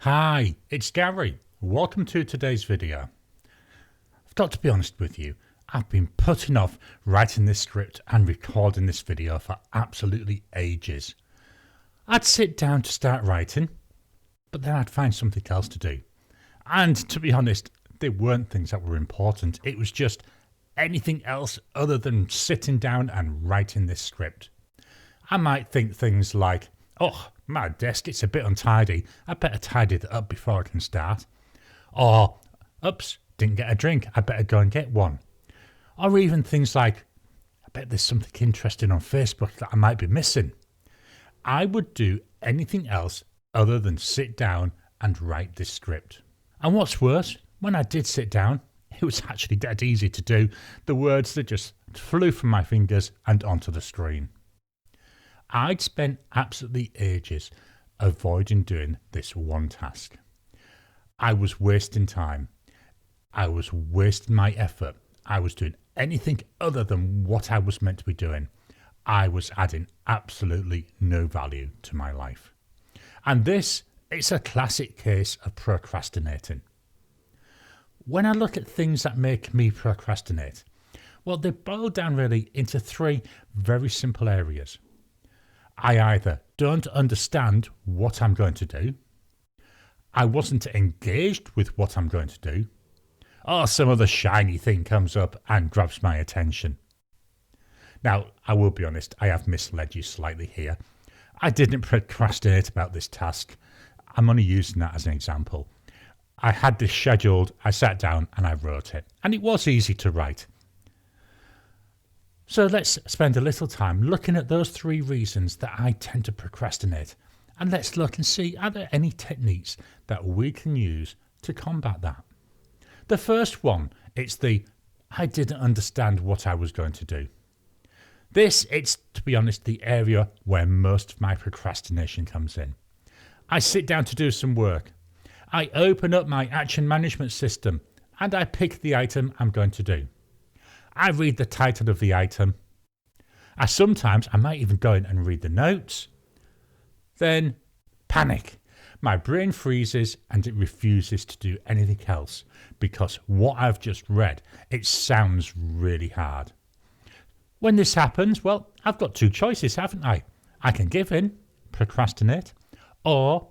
Hi, it's Gary. Welcome to today's video. I've got to be honest with you, I've been putting off writing this script and recording this video for absolutely ages. I'd sit down to start writing, but then I'd find something else to do. And to be honest, they weren't things that were important. It was just anything else other than sitting down and writing this script. I might think things like, oh, my desk, it's a bit untidy. I better tidy that up before I can start. Or, oops, didn't get a drink. I better go and get one. Or even things like, I bet there's something interesting on Facebook that I might be missing. I would do anything else other than sit down and write this script. And what's worse, when I did sit down, it was actually dead easy to do. The words that just flew from my fingers and onto the screen. I'd spent absolutely ages avoiding doing this one task. I was wasting time. I was wasting my effort. I was doing anything other than what I was meant to be doing. I was adding absolutely no value to my life. And this is a classic case of procrastinating. When I look at things that make me procrastinate, well, they boil down really into three very simple areas. I either don't understand what I'm going to do, I wasn't engaged with what I'm going to do, or some other shiny thing comes up and grabs my attention. Now, I will be honest, I have misled you slightly here. I didn't procrastinate about this task. I'm only using that as an example. I had this scheduled, I sat down and I wrote it, and it was easy to write. So let's spend a little time looking at those three reasons that I tend to procrastinate. And let's look and see, are there any techniques that we can use to combat that? The first one, it's I didn't understand what I was going to do. It's, to be honest, the area where most of my procrastination comes in. I sit down to do some work. I open up my action management system and I pick the item I'm going to do. I read the title of the item. Sometimes I might even go in and read the notes. Then panic. My brain freezes and it refuses to do anything else because what I've just read, it sounds really hard. When this happens, well, I've got two choices, haven't I? I can give in, procrastinate, or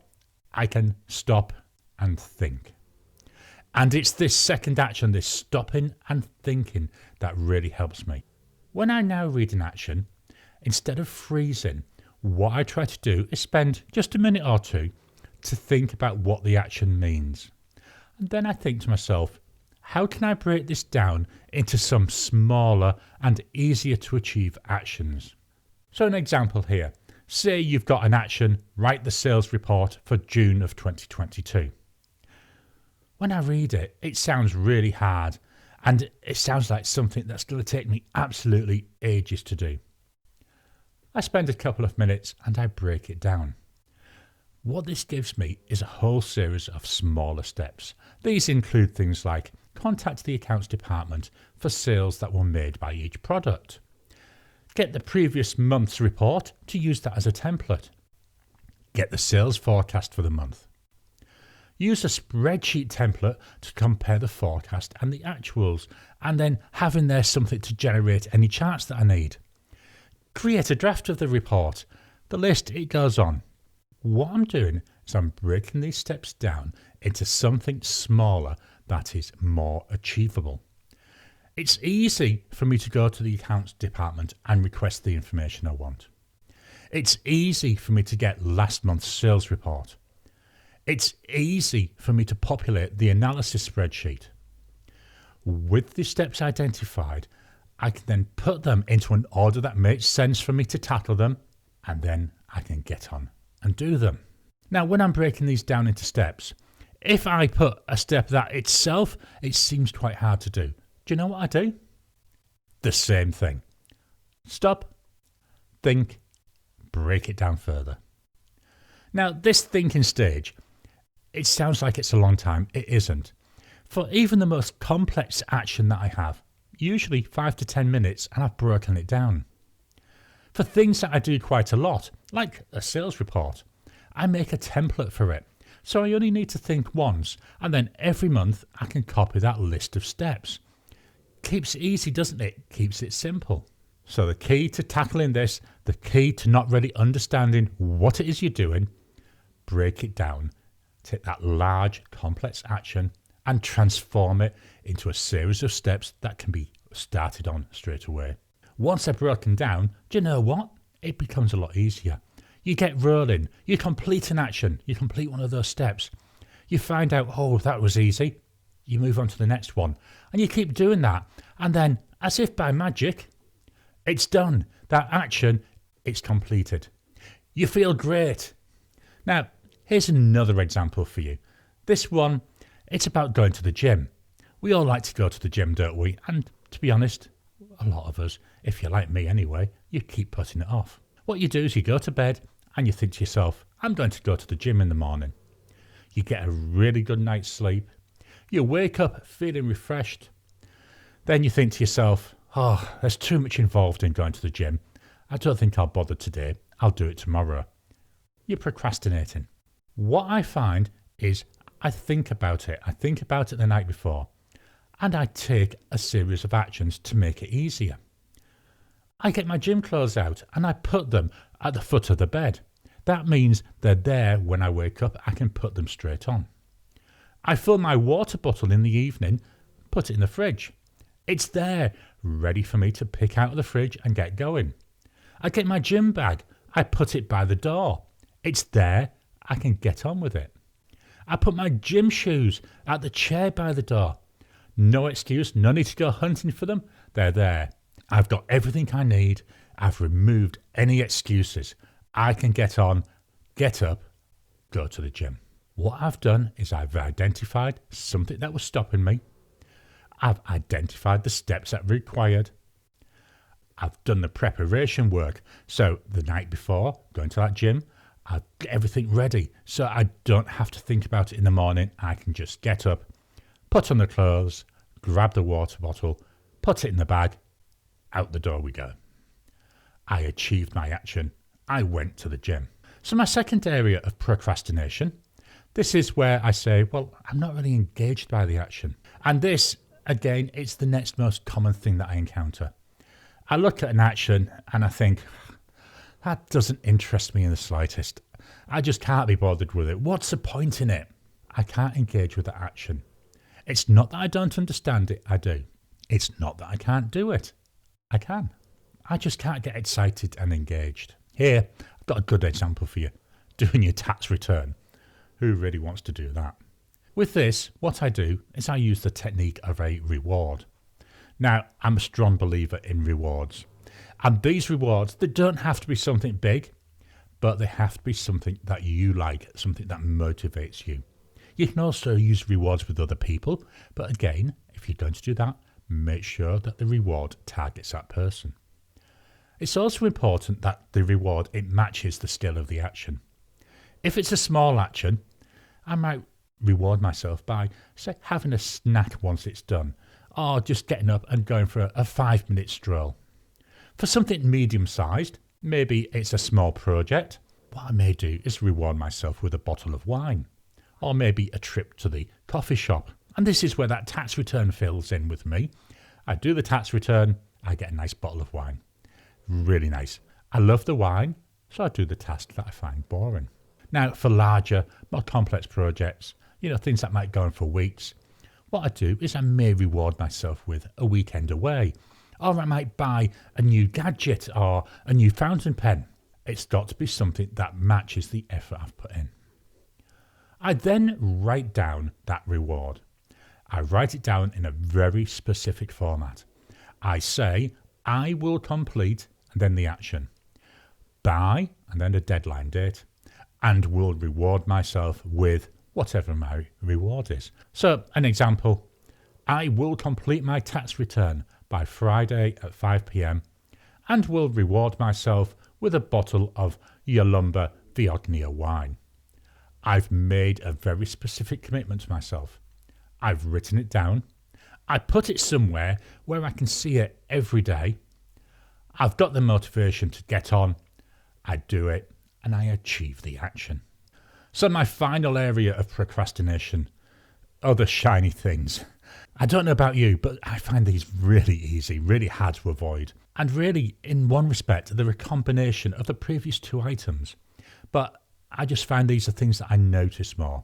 I can stop and think. And it's this second action, this stopping and thinking, that really helps me. When I now read an action, instead of freezing, what I try to do is spend just a minute or two to think about what the action means. And then I think to myself, how can I break this down into some smaller and easier to achieve actions? So an example here, say you've got an action, write the sales report for June of 2022. When I read it, it sounds really hard and it sounds like something that's going to take me absolutely ages to do. I spend a couple of minutes and I break it down. What this gives me is a whole series of smaller steps. These include things like contact the accounts department for sales that were made by each product. Get the previous month's report to use that as a template. Get the sales forecast for the month. Use a spreadsheet template to compare the forecast and the actuals, and then have in there something to generate any charts that I need. Create a draft of the report. The list, it goes on. What I'm doing is I'm breaking these steps down into something smaller that is more achievable. It's easy for me to go to the accounts department and request the information I want. It's easy for me to get last month's sales report. It's easy for me to populate the analysis spreadsheet. With the steps identified, I can then put them into an order that makes sense for me to tackle them, and then I can get on and do them. Now, when I'm breaking these down into steps, if I put a step that itself, it seems quite hard to do. Do you know what I do? The same thing. Stop, think, break it down further. Now, this thinking stage, it sounds like it's a long time. It isn't. For even the most complex action that I have, usually 5 to 10 minutes, and I've broken it down. For things that I do quite a lot, like a sales report, I make a template for it So I only need to think once, and then every month I can copy that list of steps. Keeps it easy, doesn't it? Keeps it simple. So the key to tackling this, the key to not really understanding what it is you're doing, break it down. Take that large, complex action and transform it into a series of steps that can be started on straight away. Once they're broken down, do you know what? It becomes a lot easier. You get rolling, you complete an action, you complete one of those steps. You find out, oh, that was easy. You move on to the next one. And you keep doing that. And then, as if by magic, it's done. That action, it's completed. You feel great. Now, here's another example for you. This one, it's about going to the gym. We all like to go to the gym, don't we? And to be honest, a lot of us, if you're like me anyway, you keep putting it off. What you do is you go to bed and you think to yourself, I'm going to go to the gym in the morning. You get a really good night's sleep. You wake up feeling refreshed. Then you think to yourself, oh, there's too much involved in going to the gym. I don't think I'll bother today. I'll do it tomorrow. You're procrastinating. What I find is I think about it. I think about it the night before. And I take a series of actions to make it easier. I get my gym clothes out and I put them at the foot of the bed. That means they're there when I wake up. I can put them straight on. I fill my water bottle in the evening, put it in the fridge. It's there, ready for me to pick out of the fridge and get going. I get my gym bag. I put it by the door. It's there. I can get on with it. I put my gym shoes at the chair by the door. No excuse, no need to go hunting for them. They're there. I've got everything I need. I've removed any excuses. I can get on, get up, go to the gym. What I've done is I've identified something that was stopping me. I've identified the steps that were required. I've done the preparation work. So the night before going to that gym, I've got everything ready. So I don't have to think about it in the morning. I can just get up, put on the clothes, grab the water bottle, put it in the bag, out the door we go. I achieved my action. I went to the gym. So my second area of procrastination, this is where I say, well, I'm not really engaged by the action. And this, again, it's the next most common thing that I encounter. I look at an action and I think, that doesn't interest me in the slightest. I just can't be bothered with it. What's the point in it? I can't engage with the action. It's not that I don't understand it, I do. It's not that I can't do it. I can. I just can't get excited and engaged. Here, I've got a good example for you. Doing your tax return. Who really wants to do that? With this, what I do is I use the technique of a reward. Now, I'm a strong believer in rewards. And these rewards, they don't have to be something big, but they have to be something that you like, something that motivates you. You can also use rewards with other people, but again, if you're going to do that, make sure that the reward targets that person. It's also important that the reward, it matches the scale of the action. If it's a small action, I might reward myself by, say, having a snack once it's done, or just getting up and going for a 5-minute stroll. For something medium-sized, maybe it's a small project, what I may do is reward myself with a bottle of wine, or maybe a trip to the coffee shop. And this is where that tax return fills in with me. I do the tax return, I get a nice bottle of wine. Really nice. I love the wine, so I do the task that I find boring. Now, for larger, more complex projects, things that might go on for weeks, what I do is I may reward myself with a weekend away, or I might buy a new gadget or a new fountain pen. It's got to be something that matches the effort I've put in. I then write down that reward. I write it down in a very specific format. I say, I will complete, and then the action. By, and then a deadline date, and will reward myself with whatever my reward is. So, an example, I will complete my tax return by Friday at 5 p.m. and will reward myself with a bottle of Yalumba Viognia wine. I've made a very specific commitment to myself. I've written it down. I put it somewhere where I can see it every day. I've got the motivation to get on. I do it and I achieve the action. So my final area of procrastination, other shiny things. I don't know about you, but I find these really easy, really hard to avoid. And really, in one respect, they're a combination of the previous two items. But I just find these are things that I notice more.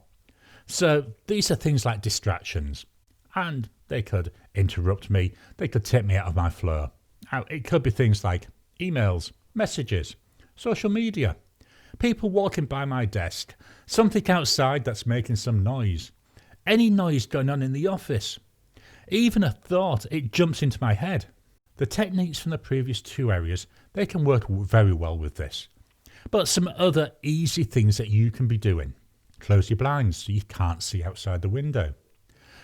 So these are things like distractions. And they could interrupt me. They could take me out of my flow. Now, it could be things like emails, messages, social media, people walking by my desk, something outside that's making some noise, any noise going on in the office, even a thought, it jumps into my head. The techniques from the previous two areas, they can work very well with this. But some other easy things that you can be doing. Close your blinds so you can't see outside the window.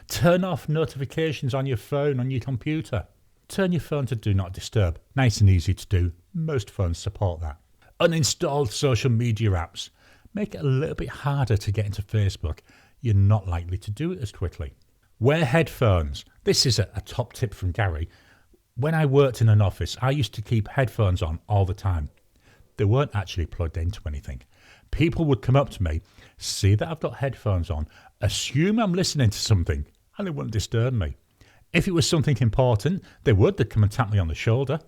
Turn off notifications on your phone, on your computer. Turn your phone to Do Not Disturb. Nice and easy to do. Most phones support that. Uninstall social media apps. Make it a little bit harder to get into Facebook. You're not likely to do it as quickly. Wear headphones. This is a top tip from Gary. When I worked in an office, I used to keep headphones on all the time. They weren't actually plugged into anything. People would come up to me, see that I've got headphones on, assume I'm listening to something, and they wouldn't disturb me. If it was something important, they'd come and tap me on the shoulder.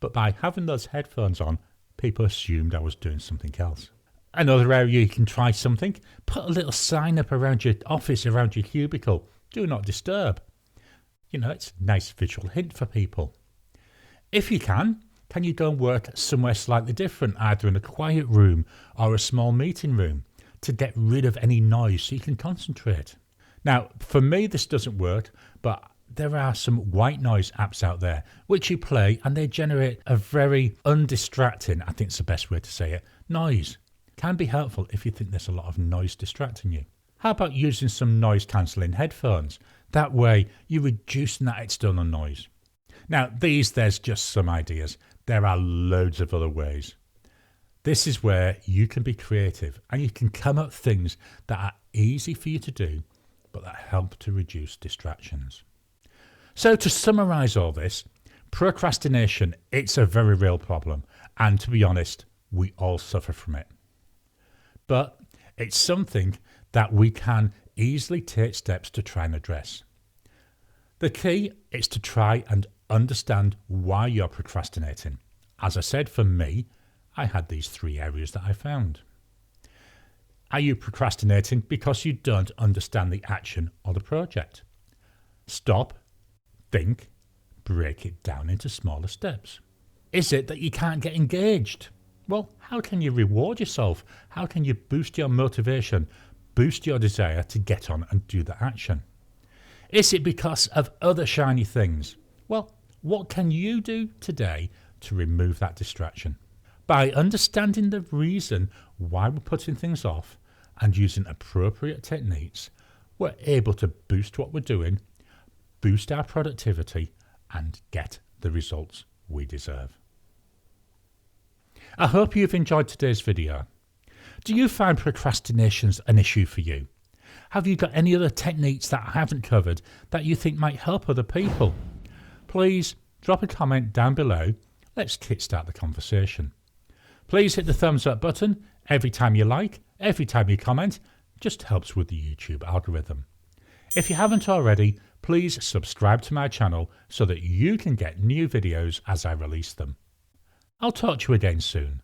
But by having those headphones on, people assumed I was doing something else. Another area you can try something, put a little sign up around your office, around your cubicle. Do not disturb. It's a nice visual hint for people. If you can you go and work somewhere slightly different, either in a quiet room or a small meeting room, to get rid of any noise so you can concentrate? Now, for me, this doesn't work, but there are some white noise apps out there which you play and they generate a very undistracting, I think it's the best way to say it, noise. Can be helpful if you think there's a lot of noise distracting you. How about using some noise cancelling headphones? That way you're reducing that external noise. Now there's just some ideas. There are loads of other ways. This is where you can be creative and you can come up with things that are easy for you to do, but that help to reduce distractions. So to summarise all this, procrastination, it's a very real problem. And to be honest, we all suffer from it. But it's something that we can easily take steps to try and address. The key is to try and understand why you're procrastinating. As I said, for me, I had these three areas that I found. Are you procrastinating because you don't understand the action or the project? Stop, think, break it down into smaller steps. Is it that you can't get engaged? Well, how can you reward yourself? How can you boost your motivation, boost your desire to get on and do the action? Is it because of other shiny things? Well, what can you do today to remove that distraction? By understanding the reason why we're putting things off and using appropriate techniques, we're able to boost what we're doing, boost our productivity, and get the results we deserve. I hope you've enjoyed today's video. Do you find procrastination an issue for you? Have you got any other techniques that I haven't covered that you think might help other people? Please drop a comment down below. Let's kickstart the conversation. Please hit the thumbs up button every time you like, every time you comment. Just helps with the YouTube algorithm. If you haven't already, please subscribe to my channel so that you can get new videos as I release them. I'll talk to you again soon.